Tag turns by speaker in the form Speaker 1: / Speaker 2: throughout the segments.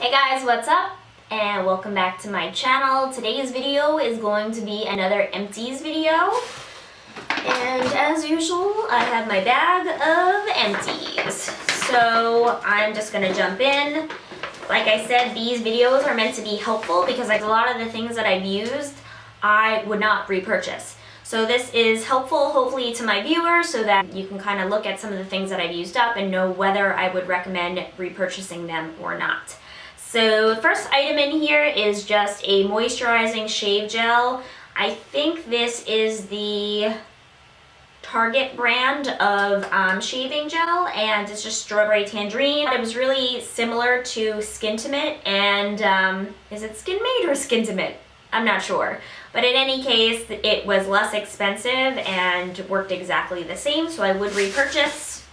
Speaker 1: Hey guys, what's up? And welcome back to my channel. Today's video is going to be another Empties video. And as usual, I have my bag of Empties. So I'm just gonna jump in. Like I said, these videos are meant to be helpful because like a lot of the things that I've used, I would not repurchase. So this is helpful, hopefully, to my viewers so that you can kind of look at some of the things that I've used up and know whether I would recommend repurchasing them or not. So the first item in here is just a moisturizing shave gel. I think this is the Target brand of shaving gel, and it's just strawberry tangerine. It was really similar to Skintimate, and is it Skinmate or Skintimate? I'm not sure. But in any case, it was less expensive and worked exactly the same, so I would repurchase.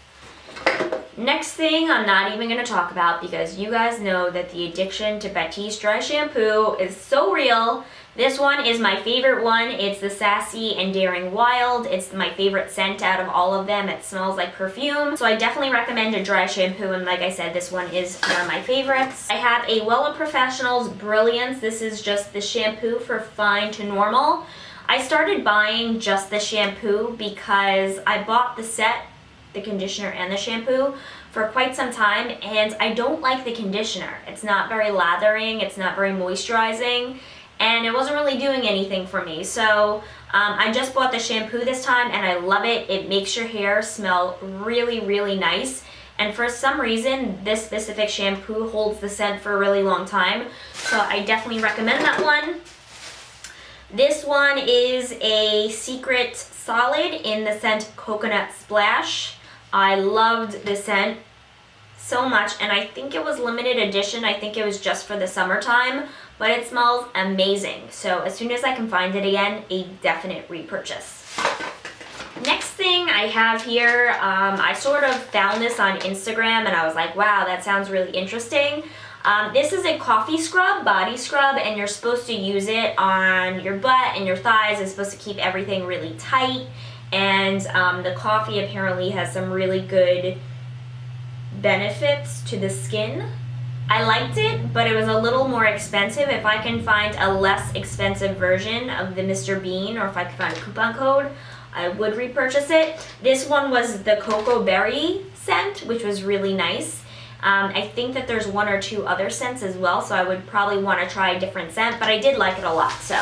Speaker 1: Next thing I'm not even going to talk about because you guys know that the addiction to Batiste dry shampoo is so real. This one is my favorite one. It's the Sassy and Daring Wild. It's my favorite scent out of all of them. It smells like perfume. So I definitely recommend a dry shampoo, and like I said, this one is one of my favorites. I have a Wella Professional's Brilliance. This is just the shampoo for fine to normal. I started buying just the shampoo because I bought the set, the conditioner and the shampoo, for quite some time, and I don't like the conditioner. It's not very lathering, it's not very moisturizing, and it wasn't really doing anything for me. So I just bought the shampoo this time and I love it. It makes your hair smell really, really nice. And for some reason, this specific shampoo holds the scent for a really long time. So I definitely recommend that one. This one is a Secret Solid in the scent Coconut Splash. I loved the scent so much, and I think it was limited edition. I think it was just for the summertime, but it smells amazing. So as soon as I can find it again, a definite repurchase. Next thing I have here, I sort of found this on Instagram and I was like, wow, that sounds really interesting. This is a coffee scrub, body scrub, and you're supposed to use it on your butt and your thighs. It's supposed to keep everything really tight, and the coffee apparently has some really good benefits to the skin. I liked it, but it was a little more expensive. If I can find a less expensive version of the Mr. Bean, or if I can find a coupon code, I would repurchase it. This one was the Cocoa Berry scent, which was really nice. I think that there's one or two other scents as well, so I would probably want to try a different scent, but I did like it a lot, so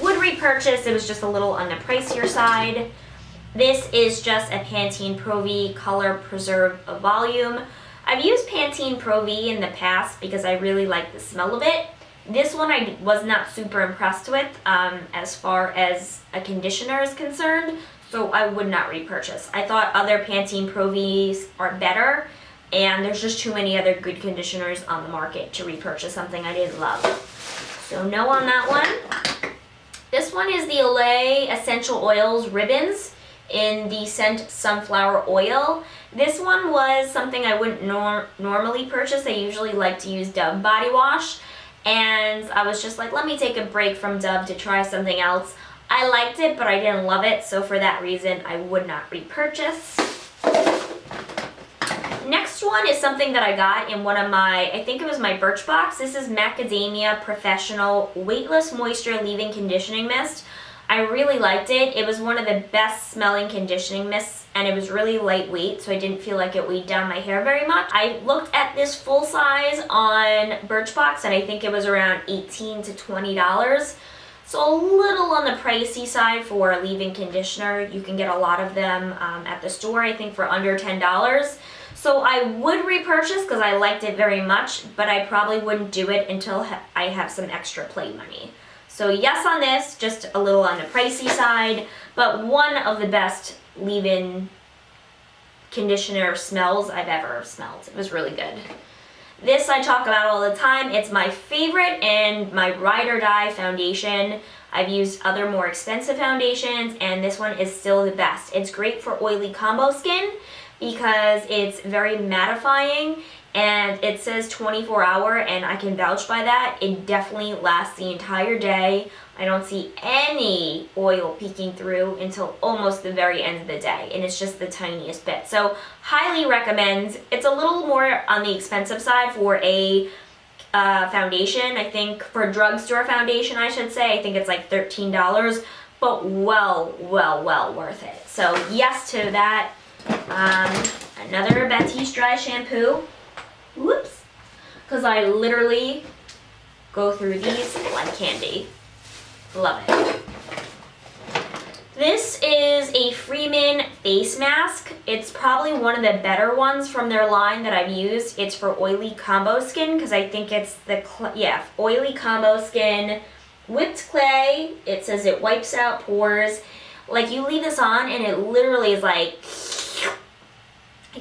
Speaker 1: would repurchase. It was just a little on the pricier side. This is just a Pantene Pro V Color Preserve Volume. I've used Pantene Pro V in the past because I really like the smell of it. This one I was not super impressed with as far as a conditioner is concerned, so I would not repurchase. I thought other Pantene Pro Vs are better, and there's just too many other good conditioners on the market to repurchase something I didn't love. So no on that one. This one is the Olay Essential Oils Ribbons in the scent Sunflower Oil. This one was something I wouldn't normally purchase. I usually like to use Dove body wash, and I was just like, let me take a break from Dove to try something else. I liked it, but I didn't love it, so for that reason I would not repurchase. Next one is something that I got in one of my, I think it was my Birchbox. This is Macadamia Professional Weightless Moisture Leave-In Conditioning Mist. I really liked it. It was one of the best smelling conditioning mists, and it was really lightweight, so I didn't feel like it weighed down my hair very much. I looked at this full size on Birchbox, and I think it was around $18 to $20. So a little on the pricey side for a leave-in conditioner. You can get a lot of them at the store, I think, for under $10. So I would repurchase because I liked it very much, but I probably wouldn't do it until I have some extra play money. So yes on this, just a little on the pricey side, but one of the best leave-in conditioner smells I've ever smelled. It was really good. This I talk about all the time. It's my favorite and my ride or die foundation. I've used other more expensive foundations, and this one is still the best. It's great for oily combo skin because it's very mattifying, and it says 24-hour, and I can vouch by that. It definitely lasts the entire day. I don't see any oil peeking through until almost the very end of the day, and it's just the tiniest bit. So highly recommend. It's a little more on the expensive side for a foundation. I think for drugstore foundation, I should say, I think it's like $13, but well worth it. So yes to that. Another Batiste dry shampoo. Whoops. Because I literally go through these like candy. Love it. This is a Freeman face mask. It's probably one of the better ones from their line that I've used. It's for oily combo skin because I think it's the, oily combo skin. Whipped clay. It says it wipes out pores. Like you leave this on and it literally is like,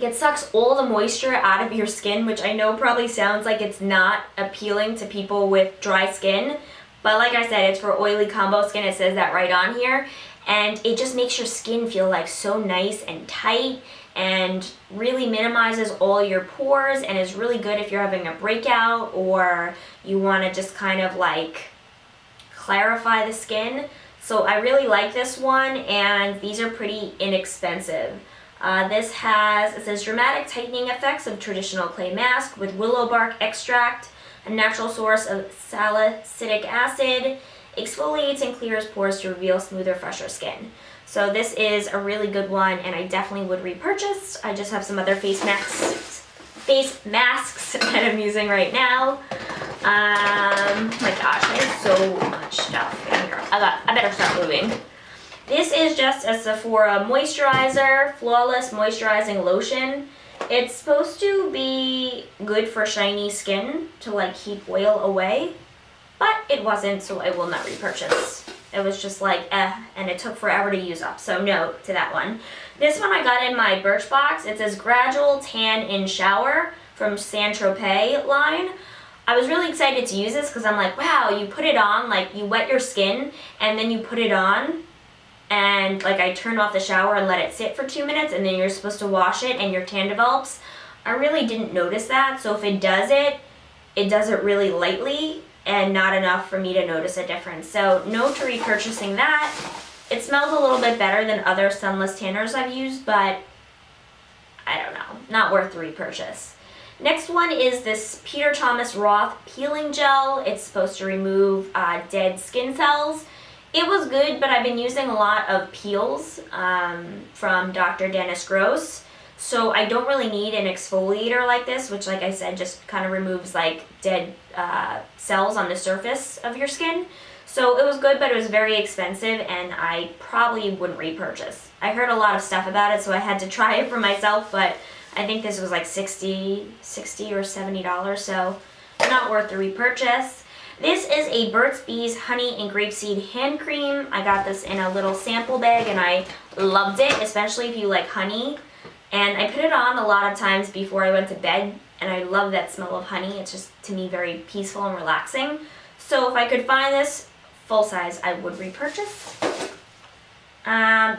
Speaker 1: it sucks all the moisture out of your skin, which I know probably sounds like it's not appealing to people with dry skin. But like I said, it's for oily combo skin. It says that right on here. And it just makes your skin feel like so nice and tight and really minimizes all your pores and is really good if you're having a breakout or you want to just kind of like clarify the skin. So I really like this one, and these are pretty inexpensive. It says dramatic tightening effects of traditional clay mask with willow bark extract, a natural source of salicylic acid, exfoliates and clears pores to reveal smoother, fresher skin. So this is a really good one, and I definitely would repurchase. I just have some other face masks that I'm using right now. My gosh, I have so much stuff in here. I better start moving. This is just a Sephora moisturizer, flawless moisturizing lotion. It's supposed to be good for shiny skin to like keep oil away. But it wasn't, so I will not repurchase. It was just like, and it took forever to use up, so no to that one. This one I got in my Birchbox. It says Gradual Tan in Shower from Saint-Tropez line. I was really excited to use this because I'm like, wow, you put it on, like you wet your skin, and then you put it on, and like I turned off the shower and let it sit for 2 minutes, and then you're supposed to wash it and your tan develops. I really didn't notice that, so if it does it really lightly, and not enough for me to notice a difference. So no to repurchasing that. It smells a little bit better than other sunless tanners I've used, but I don't know, not worth the repurchase. Next one is this Peter Thomas Roth peeling gel. It's supposed to remove dead skin cells. It was good, but I've been using a lot of peels from Dr. Dennis Gross. So I don't really need an exfoliator like this, which like I said, just kind of removes like dead cells on the surface of your skin. So it was good, but it was very expensive, and I probably wouldn't repurchase. I heard a lot of stuff about it, so I had to try it for myself, but I think this was like $60 or $70, so not worth the repurchase. This is a Burt's Bees Honey and Grapeseed Hand Cream. I got this in a little sample bag, and I loved it, especially if you like honey. And I put it on a lot of times before I went to bed, and I love that smell of honey. It's just, to me, very peaceful and relaxing. So if I could find this full size, I would repurchase.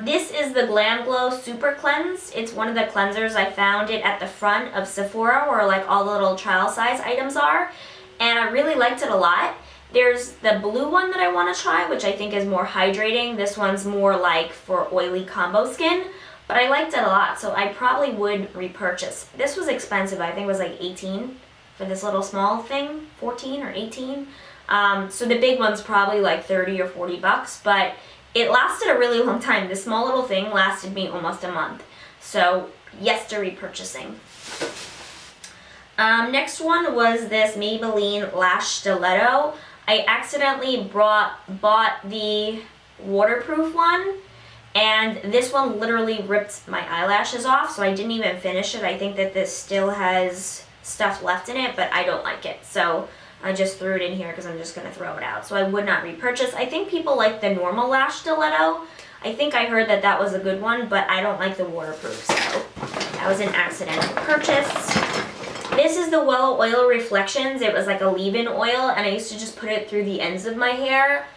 Speaker 1: This is the Glam Glow Super Cleanse. It's one of the cleansers. I found it at the front of Sephora where like all the little trial size items are, and I really liked it a lot. There's the blue one that I want to try, which I think is more hydrating. This one's more like for oily combo skin. But I liked it a lot, so I probably would repurchase. This was expensive. I think it was like $18 for this little small thing, $14 or $18. So the big one's probably like $30 or $40, but it lasted a really long time. This small little thing lasted me almost a month. So yes to repurchasing. Next one was this Maybelline Lash Stiletto. I accidentally bought the waterproof one, and this one literally ripped my eyelashes off, so I didn't even finish it. I think that this still has stuff left in it, but I don't like it. So I just threw it in here because I'm just going to throw it out. So I would not repurchase. I think people like the normal lash stiletto. I think I heard that that was a good one, but I don't like the waterproof, so that was an accidental purchase. This is the Willow Oil Reflections. It was like a leave-in oil, and I used to just put it through the ends of my hair.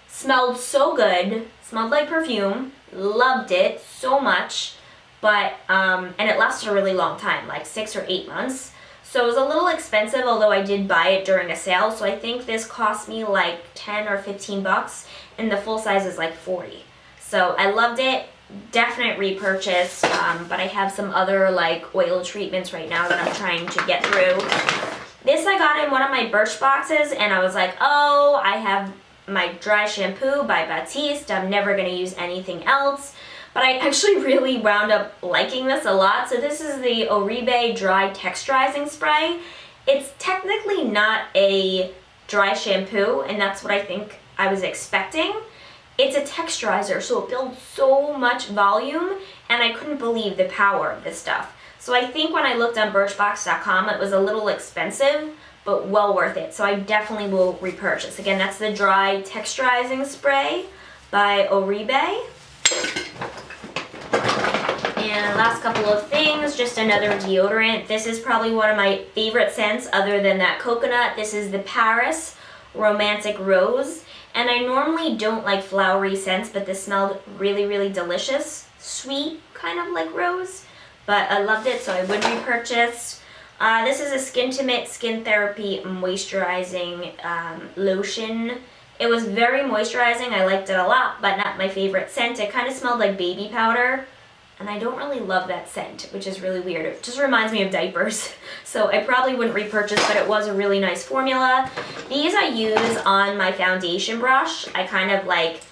Speaker 1: Smelled so good. Smelled like perfume. Loved it so much, but and it lasted a really long time, like 6 or 8 months. So it was a little expensive, although I did buy it during a sale. So I think this cost me like 10 or 15 bucks, and the full size is like 40. So I loved it. Definite repurchase, but I have some other like oil treatments right now that I'm trying to get through. This I got in one of my Birchboxes, and I was like, oh, I have my dry shampoo by Batiste. I'm never going to use anything else. But I actually really wound up liking this a lot. So this is the Oribe Dry Texturizing Spray. It's technically not a dry shampoo, and that's what I think I was expecting. It's a texturizer, so it builds so much volume, and I couldn't believe the power of this stuff. So I think when I looked on Birchbox.com, it was a little expensive, but well worth it. So I definitely will repurchase. Again, that's the Dry Texturizing Spray by Oribe. And last couple of things, just another deodorant. This is probably one of my favorite scents other than that coconut. This is the Paris Romantic Rose. And I normally don't like flowery scents, but this smelled really, really delicious. Sweet, kind of like rose. But I loved it, so I would repurchase. This is a Skintimate Skin Therapy Moisturizing Lotion. It was very moisturizing. I liked it a lot, but not my favorite scent. It kind of smelled like baby powder. And I don't really love that scent, which is really weird. It just reminds me of diapers. So I probably wouldn't repurchase, but it was a really nice formula. These I use on my foundation brush. I kind of like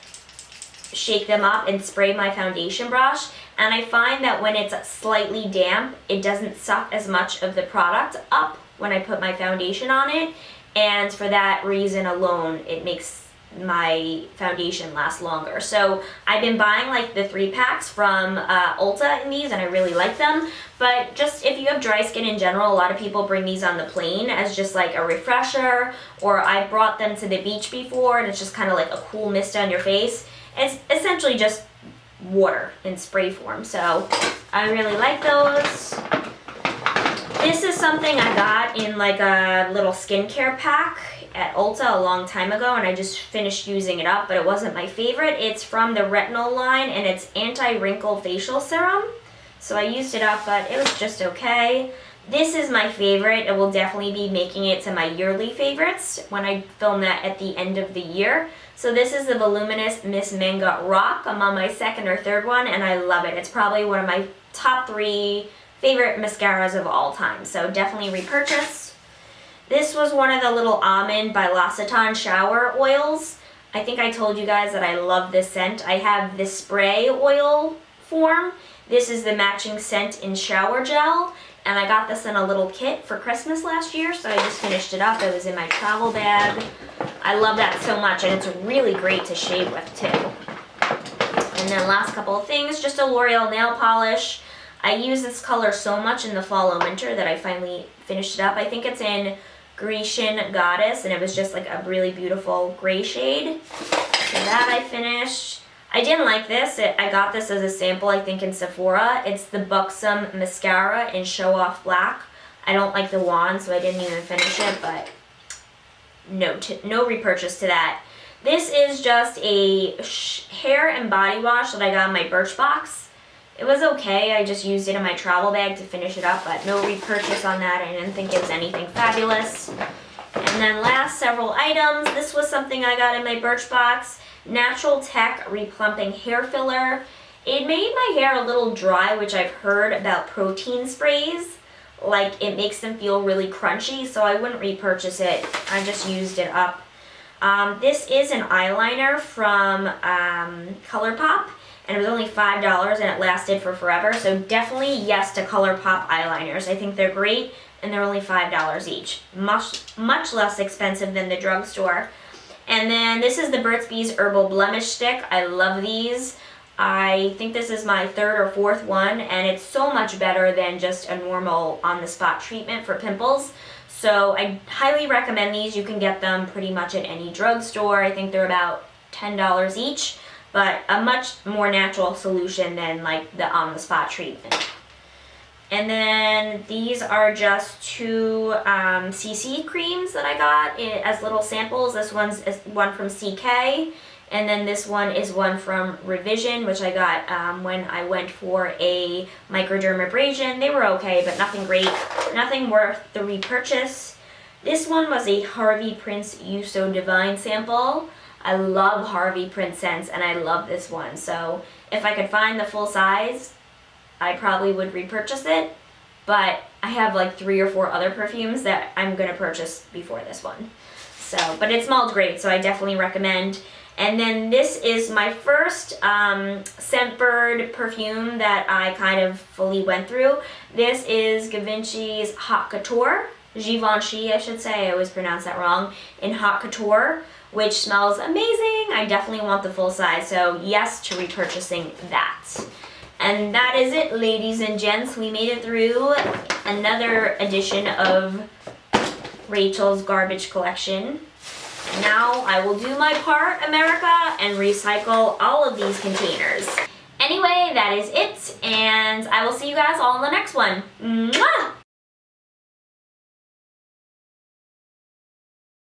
Speaker 1: shake them up and spray my foundation brush. And I find that when it's slightly damp, it doesn't suck as much of the product up when I put my foundation on it. And for that reason alone, it makes my foundation last longer. So I've been buying like the 3-packs from Ulta in these, and I really like them. But just if you have dry skin in general, a lot of people bring these on the plane as just like a refresher, or I've brought them to the beach before, and it's just kind of like a cool mist on your face. It's essentially just water in spray form, so I really like those. This is something I got in like a little skincare pack at Ulta a long time ago, and I just finished using it up, but it wasn't my favorite. It's from the Retinol line, and it's Anti-Wrinkle Facial Serum. So I used it up, but it was just okay. This is my favorite. It will definitely be making it to my yearly favorites when I film that at the end of the year. So this is the Voluminous Miss Manga Rock. I'm on my second or third one, and I love it. It's probably one of my top 3 favorite mascaras of all time, so definitely repurchase. This was one of the little Almond by L'Occitane shower oils. I think I told you guys that I love this scent. I have the spray oil form. This is the matching scent in shower gel, and I got this in a little kit for Christmas last year, so I just finished it up. It was in my travel bag. I love that so much, and it's really great to shave with too. And then last couple of things, just a L'Oreal nail polish. I use this color so much in the fall and winter that I finally finished it up. I think it's in Grecian Goddess, and it was just like a really beautiful gray shade. So that I finished. I didn't like this. I got this as a sample, I think, in Sephora. It's the Buxom Mascara in Show Off Black. I don't like the wand, so I didn't even finish it, but no repurchase to that. This is just a hair and body wash that I got in my Birchbox. It was okay. I just used it in my travel bag to finish it up, but no repurchase on that. I didn't think it was anything fabulous. And then last several items. This was something I got in my Birchbox. Natural Tech Replumping Hair Filler. It made my hair a little dry, which I've heard about protein sprays. Like, it makes them feel really crunchy, so I wouldn't repurchase it. I just used it up. This is an eyeliner from ColourPop. And it was only $5, and it lasted for forever. So definitely yes to ColourPop eyeliners. I think they're great, and they're only $5 each. Much less expensive than the drugstore. And then this is the Burt's Bees Herbal Blemish Stick. I love these. I think this is my 3rd or 4th one, and it's so much better than just a normal on-the-spot treatment for pimples. So I highly recommend these. You can get them pretty much at any drugstore. I think they're about $10 each. But a much more natural solution than like the on-the-spot treatment. And then these are just 2 CC creams that I got as little samples. This one's one from CK, and then this one is one from Revision, which I got when I went for a microdermabrasion. They were okay, but nothing great, nothing worth the repurchase. This one was a Harvey Prince You So Divine sample. I love Harvey Prince scents, and I love this one. So if I could find the full size, I probably would repurchase it. but I have like 3 or 4 other perfumes that I'm gonna purchase before this one. So, but it smelled great, so I definitely recommend. And then this is my first Scentbird perfume that I kind of fully went through. This is Givenchy's Haute Couture, Givenchy I should say, I always pronounce that wrong, in Haute Couture, which smells amazing. I definitely want the full size, so yes to repurchasing that. And that is it, ladies and gents. We made it through another edition of Rachel's Garbage Collection. Now I will do my part, America, and recycle all of these containers. Anyway, that is it, and I will see you guys all in the next one. Mwah!